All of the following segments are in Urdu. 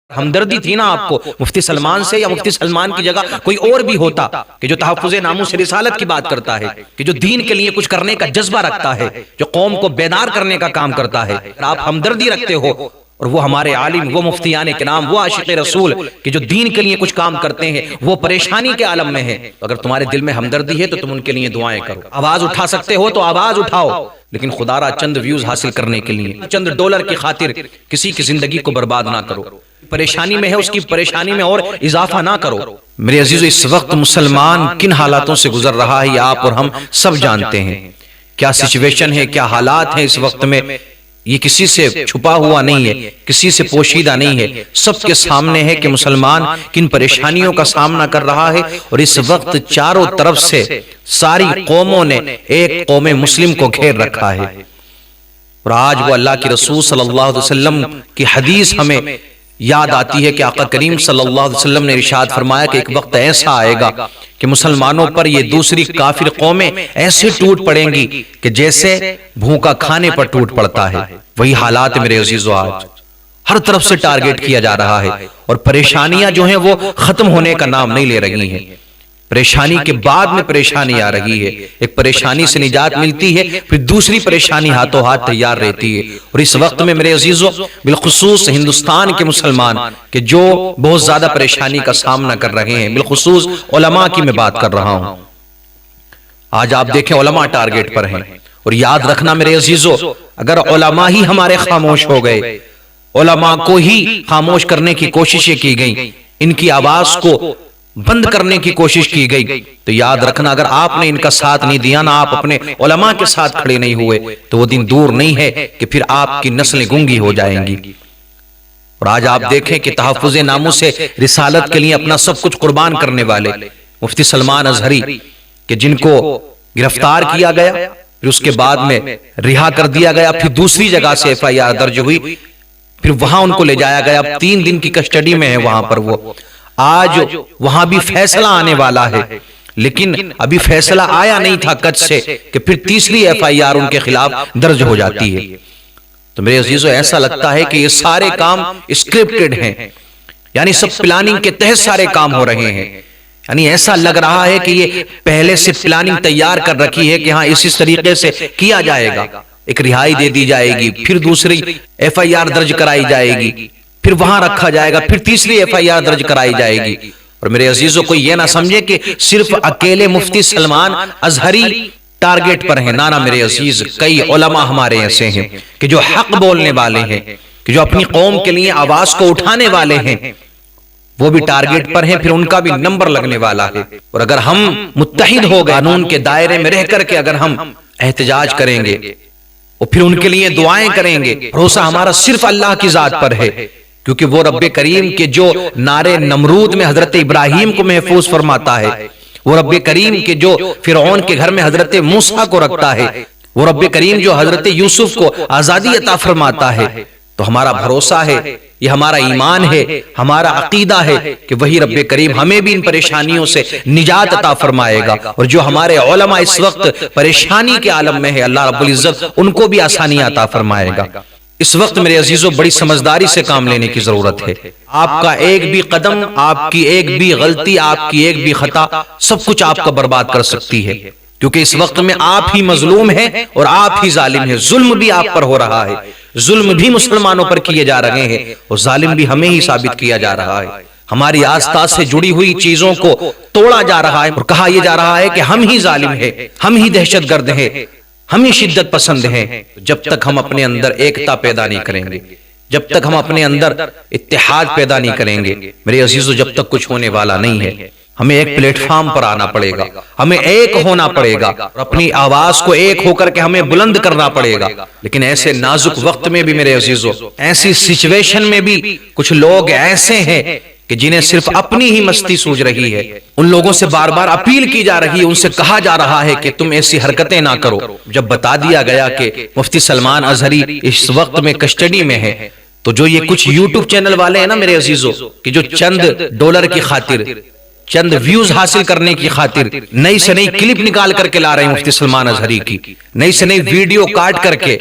ہمدردی تھی نا آپ کو مفتی سلمان سے، یا مفتی سلمان کی جگہ کوئی اور بھی ہوتا کہ جو تحفظ ناموس رسالت کی بات کرتا ہے، کہ جو دین کے لیے کچھ کرنے کا جذبہ رکھتا ہے، جو قوم کو بیدار کرنے کا کام کرتا ہے، آپ ہمدردی رکھتے ہو اور وہ ہمارے عالم، وہ مفتیان کرام، وہ عاشق رسول کہ جو دین کے لیے کچھ کام کرتے ہیں، وہ پریشانی کے عالم میں ہیں، اگر تمہارے دل میں ہمدردی ہے تو تم ان کے لیے دعائیں کرو۔ آواز اٹھا سکتے ہو تو آواز اٹھاؤ، لیکن خدا را چند ویوز حاصل کرنے کے لیے، چند ڈالر کی خاطر کسی کی زندگی کو برباد نہ کرو۔ پریشانی میں ہے، اس کی پریشانی میں اور اضافہ نہ کرو۔ میرے عزیزو، اس وقت مسلمان کن حالاتوں سے گزر رہا ہے یہ آپ اور ہم سب جانتے ہیں۔ کیا سچویشن ہے، کیا حالات ہیں اس وقت میں، یہ کسی سے چھپا ہوا نہیں ہے، کسی سے پوشیدہ نہیں ہے، سب کے سامنے ہے کہ مسلمان کن پریشانیوں کا سامنا کر رہا ہے۔ اور اس وقت چاروں طرف سے ساری قوموں نے ایک قوم مسلم کو گھیر رکھا ہے، اور آج وہ اللہ کے رسول صلی اللہ علیہ وسلم کی حدیث ہمیں یاد آتی ہے کہ آقا کریم صلی اللہ علیہ وسلم نے ارشاد فرمایا کہ ایک وقت ایسا آئے گا کہ مسلمانوں پر یہ دوسری کافر قومیں ایسے ٹوٹ پڑیں گی کہ جیسے بھوکا کھانے پر ٹوٹ پڑتا ہے۔ وہی حالات میرے عزیزو، آج ہر طرف سے ٹارگٹ کیا جا رہا ہے، اور پریشانیاں جو ہیں وہ ختم ہونے کا نام نہیں لے رہی ہیں۔ پریشانی کے بعد میں پریشانی آ رہی ہے، ایک پریشانی سے نجات ملتی ہے، پھر دوسری پریشانی ہاتھوں ہاتھ تیار رہتی ہے۔ اور اس وقت میں میرے عزیزو، بالخصوص ہندوستان کے مسلمان کہ جو بہت زیادہ پریشانی کا سامنا کر رہے ہیں، بالخصوص علماء کی میں بات کر رہا ہوں۔ آج آپ دیکھیں علماء ٹارگٹ پر ہیں، اور یاد رکھنا میرے عزیزو، اگر علماء ہی ہمارے خاموش ہو گئے، علماء کو ہی خاموش کرنے کی کوششیں کی گئیں، ان کی آواز کو بند کرنے کی کوشش کی گئی، تو یاد رکھنا اگر آپ نے ان کا ساتھ نہیں دیا نا، آپ اپنے علماء کے ساتھ کھڑے نہیں ہوئے، تو وہ دن دور نہیں ہے کہ پھر آپ کی نسلیں گنگی ہو جائیں گی۔ اور آج آپ دیکھیں کہ تحفظ ناموس رسالت کے لیے اپنا سب کچھ قربان کرنے والے مفتی سلمان ازہری کہ جن کو گرفتار کیا گیا، پھر اس کے بعد میں رہا کر دیا گیا، پھر دوسری جگہ سے FIR درج ہوئی، پھر وہاں ان کو لے جایا گیا، اب 3 دن کی کسٹڈی میں ہے وہاں پر وہ۔ آج وہاں بھی فیصلہ آنے والا ہے، لیکن ابھی فیصلہ آیا نہیں تھا کچھ سے کہ پھر تیسری FIR ان کے خلاف درج ہو جاتی ہے۔ تو میرے عزیزو، ایسا لگتا ہے کہ یہ سارے کام اسکرپٹڈ ہیں، یعنی سب پلاننگ کے تحت سارے کام ہو رہے ہیں، یعنی ایسا لگ رہا ہے کہ یہ پہلے سے پلاننگ تیار کر رکھی ہے کہ ہاں اس طریقے سے کیا جائے گا، ایک رہائی دے دی جائے گی، پھر دوسری FIR درج کرائی جائے گی، پھر وہاں رکھا جائے گا، پھر تیسری FIR درج کرائی جائے گی۔ اور میرے عزیزو، کوئی یہ نہ سمجھے کہ صرف اکیلے مفتی سلمان ازہری ٹارگٹ پر ہیں، نانا میرے عزیز، کئی علماء ہمارے ایسے ہیں کہ جو حق بولنے والے ہیں، کہ جو اپنی قوم کے لیے آواز کو اٹھانے والے ہیں، وہ بھی ٹارگٹ پر ہیں، پھر ان کا بھی نمبر لگنے والا ہے۔ اور اگر ہم متحد ہو گئے، قانون کے دائرے میں رہ کر کے اگر ہم احتجاج کریں گے اور پھر ان کے لیے دعائیں کریں گے، بھروسہ ہمارا صرف اللہ کی ذات پر ہے، کیونکہ وہ رب کریم کے جو نارے نمرود میں حضرت ابراہیم کو محفوظ فرماتا ہے، وہ رب کریم کے جو فرعون کے گھر میں حضرت موسیٰ کو رکھتا ہے، وہ رب کریم جو حضرت یوسف کو آزادی عطا فرماتا ہے، تو ہمارا بھروسہ ہے، یہ ہمارا ایمان ہے، ہمارا عقیدہ ہے کہ وہی رب کریم ہمیں بھی ان پریشانیوں سے نجات عطا فرمائے گا، اور جو ہمارے علماء اس وقت پریشانی کے عالم میں ہے، اللہ رب العزت ان کو بھی آسانی عطا فرمائے گا۔ اس وقت میرے عزیزو، بڑی سمجھداری سے کام لینے کی ضرورت ہے۔ آپ کا ایک بھی قدم، آپ کی ایک بھی غلطی، آپ کی ایک بھی خطا، سب کچھ آپ کا برباد کر سکتی ہے، کیونکہ اس وقت میں آپ ہی مظلوم ہیں اور آپ ہی ظالم ہیں، ظلم بھی آپ پر ہو رہا ہے، ظلم بھی مسلمانوں پر کیے جا رہے ہیں، اور ظالم بھی ہمیں ہی ثابت کیا جا رہا ہے۔ ہماری آستہ سے جڑی ہوئی چیزوں کو توڑا جا رہا ہے، اور کہا یہ جا رہا ہے کہ ہم ہی ظالم ہیں، ہم ہی دہشت گرد ہیں، ہم ہی شدت پسند ہیں۔ جب تک ہم اپنے اندر ایکتا پیدا نہیں کریں گے، جب تک ہم اپنے اندر اتحاد پیدا نہیں کریں گے، میرے عزیزو، جب تک کچھ ہونے والا نہیں ہے۔ ہمیں ایک پلیٹ فارم پر آنا پڑے گا، ہمیں ایک ہونا پڑے گا، اور اپنی آواز کو ایک ہو کر کے ہمیں بلند کرنا پڑے گا۔ لیکن ایسے نازک وقت میں بھی میرے عزیزو، ایسی سچویشن میں بھی کچھ لوگ ایسے ہیں کہ جنہیں صرف اپنی ہی مستی سوج رہی ہے، ان لوگوں سے بار بار اپیل کی جا رہی ہے، ان سے کہا جا رہا ہے کہ تم ایسی حرکتیں نہ کرو۔ جب بتا دیا گیا کہ مفتی سلمان ازہری اس وقت میں کسٹڈی میں ہے، تو جو یہ کچھ یوٹیوب چینل والے ہیں نا میرے عزیزو، کہ جو چند ڈالر کی خاطر، چند ویوز حاصل کرنے کی خاطر نئی سے نئی کلپ نکال کر کے لا رہے ہیں مفتی سلمان ازہری کی، نئی سے نئی ویڈیو کاٹ کر کے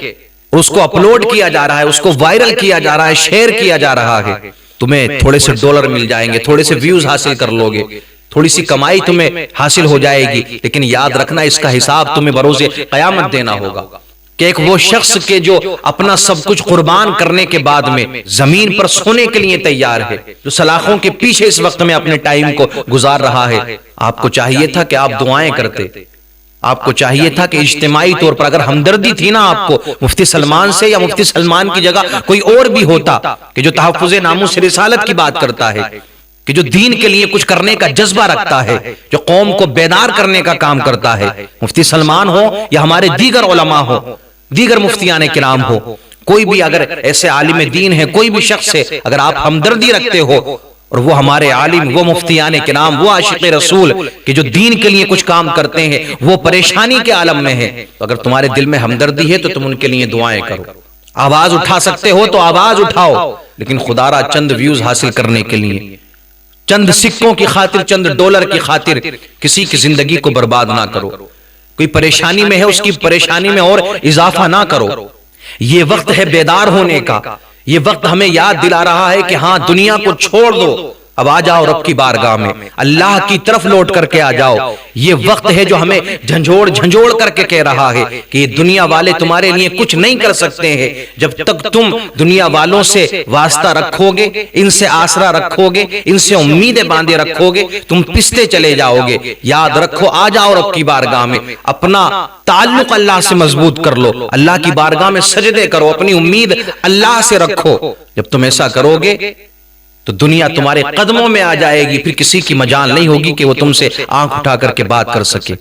اس کو اپلوڈ کیا جا رہا ہے، اس کو وائرل کیا جا رہا ہے، شیئر کیا جا رہا ہے، تمہیں تھوڑے سے ڈالر مل جائیں گے، تھوڑے سے ویوز حاصل کر لو گے، تھوڑی سی کمائی تمہیں حاصل ہو جائے گی، لیکن یاد رکھنا اس کا حساب تمہیں بروز قیامت دینا ہوگا۔ کہ ایک وہ شخص کے جو اپنا سب کچھ قربان کرنے کے بعد میں زمین پر سونے کے لیے تیار ہے، جو سلاخوں کے پیچھے اس وقت میں اپنے ٹائم کو گزار رہا ہے، آپ کو چاہیے تھا کہ آپ دعائیں کرتے، آپ کو چاہیے تھا کہ اجتماعی طور پر اگر ہمدردی تھی نا آپ کو مفتی سلمان سے، یا مفتی سلمان کی جگہ کوئی اور بھی ہوتا کہ جو تحفظ ناموس رسالت کی بات کرتا ہے، کہ جو دین کے لیے کچھ کرنے کا جذبہ رکھتا ہے، جو قوم کو بیدار کرنے کا کام کرتا ہے، مفتی سلمان ہو یا ہمارے دیگر علماء ہو، دیگر مفتیان کرام ہو، کوئی بھی اگر ایسے عالم دین ہے، کوئی بھی شخص ہے، اگر آپ ہمدردی رکھتے ہو اور وہ ہمارے عالم، وہ مفتیان کرام، وہ عاشق رسول کہ جو دین کے لیے کچھ کام کرتے ہیں، وہ پریشانی کے عالم میں ہے، تو اگر تمہارے دل میں ہمدردی ہے تو تم ان کے لیے دعائیں کرو۔ آواز اٹھا سکتے ہو تو آواز اٹھاؤ، لیکن خدا را چند ویوز حاصل کرنے کے لیے، چند سکوں کی خاطر، چند ڈالر کی خاطر کسی کی زندگی کو برباد نہ کرو۔ کوئی پریشانی میں ہے، اس کی پریشانی میں اور اضافہ نہ کرو۔ یہ وقت ہے بیدار ہونے کا، یہ وقت ہمیں یاد دلا رہا ہے کہ ہاں دنیا کو چھوڑ دو، اب آ جاؤ رب کی بارگاہ میں، اللہ کی طرف لوٹ کر کے آ جاؤ۔ یہ وقت ہے جو ہمیں جھنجھوڑ جھنجھوڑ کر کے کہہ رہا ہے کہ یہ دنیا والے تمہارے لیے کچھ نہیں کر سکتے ہیں۔ جب تک تم دنیا والوں سے واسطہ رکھو گے، ان سے آسرا رکھو گے، ان سے امیدیں باندھے رکھو گے، تم پستے چلے جاؤ گے۔ یاد رکھو، آ جاؤ رب کی بارگاہ میں، اپنا تعلق اللہ سے مضبوط کر لو، اللہ کی بارگاہ میں سجدے کرو، اپنی امید اللہ سے رکھو۔ جب تم ایسا کرو گے تو دنیا تمہارے قدموں میں آ جائے گی، پھر کسی کی مجال نہیں ہوگی کہ وہ تم سے آنکھ اٹھا کر کے بات کر سکے۔